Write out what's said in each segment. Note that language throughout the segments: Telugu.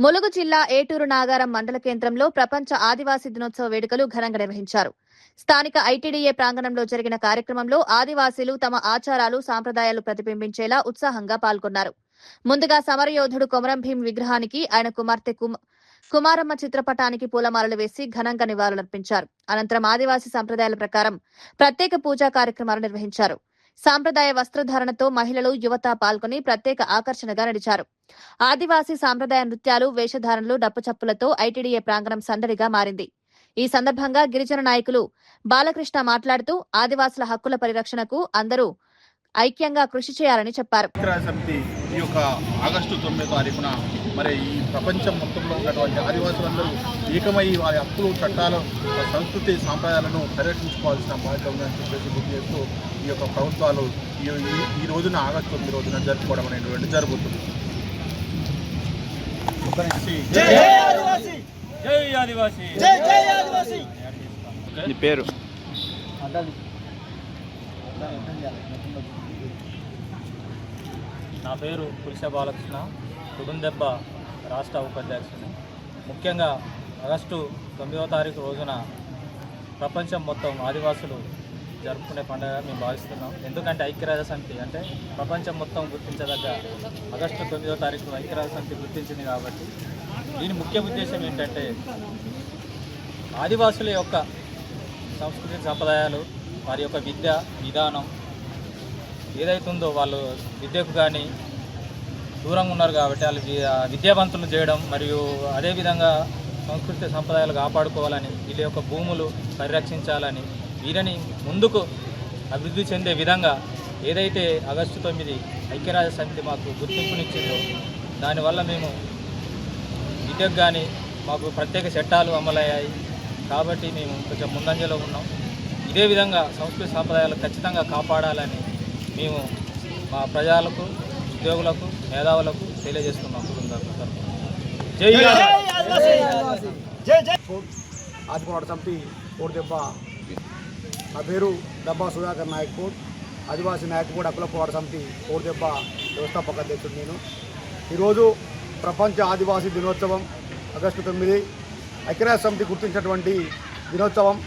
ములుగు జిల్లా ఏటూరు నాగారం మండల కేంద్రంలో ప్రపంచ ఆదివాసీ దినోత్సవ వేడుకలు ఘనంగా నిర్వహించారు. స్థానిక ఐటీడీఏ ప్రాంగణంలో జరిగిన కార్యక్రమంలో ఆదివాసీలు తమ ఆచారాలు, సాంప్రదాయాలు ప్రతిబింబించేలా ఉత్సాహంగా పాల్గొన్నారు. ముందుగా సమరయోధుడు కొమరం భీం విగ్రహానికి, ఆయన కుమార్తె కుమారమ్మ చిత్రపటానికి పూలమాలలు వేసి ఘనంగా నివాళులర్పించారు. అనంతరం ఆదివాసీ సంప్రదాయాల ప్రకారం ప్రత్యేక పూజా కార్యక్రమాలు నిర్వహించారు. సాంప్రదాయ వస్త్రధారణతో మహిళలు, యువత పాల్గొని ప్రత్యేక ఆకర్షణగా నడిచారు. ఆదివాసీ సాంప్రదాయ నృత్యాలు, వేషధారణలు, డప్పుచప్పులతో ఐటీడీఏ ప్రాంగణం సందడిగా మారింది. ఈ సందర్భంగా గిరిజన నాయకులు బాలకృష్ణ మాట్లాడుతూ ఆదివాసుల హక్కుల పరిరక్షణకు అందరూ ఐక్యంగా కృషి చేయాలని చెప్పారు. ఈ యొక్క ఆగస్టు 9వ తారీఖున మరి ఈ ప్రపంచం మొత్తంలో ఉన్నటువంటి ఆదివాసులందరూ ఏకమై వారి హక్కులు, చట్టాలు, సంస్కృతి, సాంప్రదాయాలను పరిరక్షించుకోవాల్సిన బాధ్యత ఉందని చెప్పేసి గుర్తు చేస్తూ ఈ యొక్క ప్రభుత్వాలు ఈ రోజున ఆగస్టు 9 రోజున జరుపుకోవడం అనేటువంటి జరుగుతుంది. పేరు నా పేరు పులిస బాలకృష్ణ, కుటుందెబ్బ రాష్ట్ర ఉపాధ్యక్షుని. ముఖ్యంగా ఆగస్టు 9వ తారీఖు రోజున ప్రపంచం మొత్తం ఆదివాసులు జరుపుకునే పండుగ మేము భావిస్తున్నాం. ఎందుకంటే ఐక్యరాజ్య సమితి అంటే ప్రపంచం మొత్తం గుర్తించదగ్గ ఆగస్టు 9వ తారీఖు ఐక్యరాజ్య సమితి గుర్తించింది కాబట్టి దీని ముఖ్య ఉద్దేశం ఏంటంటే ఆదివాసుల యొక్క సంస్కృతి, సంప్రదాయాలు, వారి యొక్క విద్య విధానం ఏదైతుందో వాళ్ళు విద్యకు కానీ దూరంగా ఉన్నారు కాబట్టి వాళ్ళు విద్యావంతులు చేయడం, మరియు అదేవిధంగా సంస్కృతి సంప్రదాయాలు కాపాడుకోవాలని, వీళ్ళ యొక్క భూములు పరిరక్షించాలని, వీరిని ముందుకు అభివృద్ధి చెందే విధంగా ఏదైతే ఆగస్టు 9 ఐక్యరాజ్య సమితి మాకు గుర్తింపునిచ్చిందో దానివల్ల మేము విద్యకు కానీ మాకు ప్రత్యేక చట్టాలు అమలయ్యాయి కాబట్టి మేము కొంచెం ముందంజలో ఉన్నాం. ఇదే విధంగా సంస్కృతి సాంప్రదాయాలు ఖచ్చితంగా కాపాడాలని మేము మా ప్రజలకు, ఉద్యోగులకు, మేధావులకు తెలియజేస్తున్నాం. ఆదిపోరాట సమితి కోడిదెబ్బ. నా పేరు దబ్బా సుధాకర్ నాయక్, ఆదివాసీ నాయకుడు, హక్కుల పోరాట సమితి కోడిదెబ్బ వ్యవస్థాపక అధ్యక్షుడు నేను. ఈరోజు ప్రపంచ ఆదివాసీ దినోత్సవం ఆగస్టు 9 ఐక్యరాజ్య సమితి గుర్తించినటువంటి దినోత్సవం.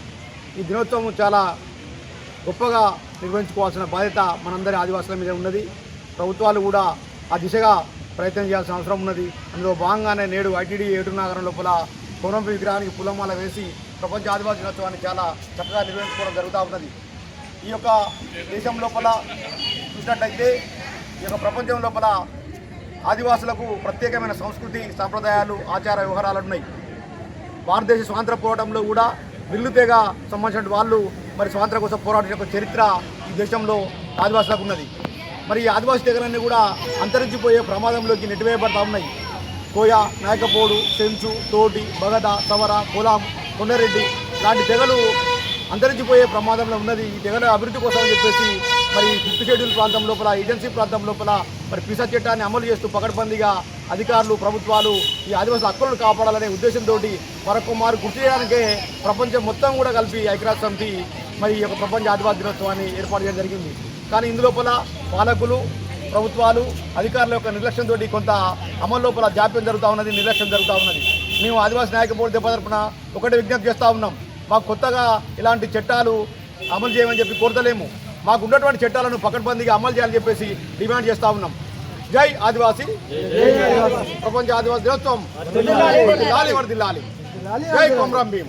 ఈ దినోత్సవం చాలా గొప్పగా నిర్వహించుకోవాల్సిన బాధ్యత మనందరి ఆదివాసుల మీద ఉన్నది. ప్రభుత్వాలు కూడా ఆ దిశగా ప్రయత్నం చేయాల్సిన అవసరం ఉన్నది. అందులో భాగంగానే నేడు ఐటీడీ ఏటూరు నాగరం లోపల కొమరం భీం విగ్రహానికి పూలమాల వేసి ప్రపంచ ఆదివాసీ దినోత్సవాన్ని చాలా చక్కగా నిర్వహించుకోవడం జరుగుతూ ఉన్నది. ఈ యొక్క దేశం లోపల చూసినట్లయితే ఈ యొక్క ప్రపంచం లోపల ఆదివాసులకు ప్రత్యేకమైన సంస్కృతి, సాంప్రదాయాలు, ఆచార వ్యవహారాలు ఉన్నాయి. భారతదేశ స్వాతంత్ర పోరాటంలో కూడా విల్లుతేగా సంబంధించిన వాళ్ళు మరి స్వాతంత్ర కోసం పోరాటం చరిత్ర ఈ దేశంలో ఆదివాసులకు ఉన్నది. మరి ఈ ఆదివాసీ తెగలన్నీ కూడా అంతరించిపోయే ప్రమాదంలోకి నెట్టివేయబడతా ఉన్నాయి. కోయ, నాయకపోడు, సెంచు, తోటి, బగద, సవర, కొలాం, కొండరెడ్డి లాంటి తెగలు అంతరించిపోయే ప్రమాదంలో ఉన్నది. ఈ తెగల అభివృద్ధి కోసం అని చెప్పేసి మరి 5th షెడ్యూల్ ప్రాంతం లోపల, ఏజెన్సీ ప్రాంతం లోపల మరి పిసా చట్టాన్ని అమలు చేస్తూ పకడ్బందీగా అధికారులు, ప్రభుత్వాలు ఈ ఆదివాసుల హక్కులను కాపాడాలనే ఉద్దేశంతో మరొకమారు గుర్తు చేయడానికే ప్రపంచం మొత్తం కూడా కలిపి ఐక్యరాజ్య సమితి మరి ఈ యొక్క ప్రపంచ ఆదివాసీ దినోత్సవాన్ని ఏర్పాటు చేయడం జరిగింది. కానీ ఇందులోపల పాలకులు, ప్రభుత్వాలు, అధికారుల యొక్క నిర్లక్ష్యంతో కొంత అమలు లోపల జాప్యం జరుగుతూ ఉన్నది, నిర్లక్ష్యం జరుగుతూ ఉన్నది. మేము ఆదివాసీ నాయక బోర్డు దెబ్బ తరపున ఒకటే విజ్ఞప్తి చేస్తూ ఉన్నాం. మాకు కొత్తగా ఇలాంటి చట్టాలు అమలు చేయమని చెప్పి కోరతలేము. మాకు ఉన్నటువంటి చట్టాలను పకడ్బందీగా అమలు చేయాలని చెప్పేసి డిమాండ్ చేస్తూ ఉన్నాం. జై ఆదివాసీ, ప్రపంచ ఆదివాసీ దినోత్సవం వర్ధిల్లాలి. జై కొమరం భీం.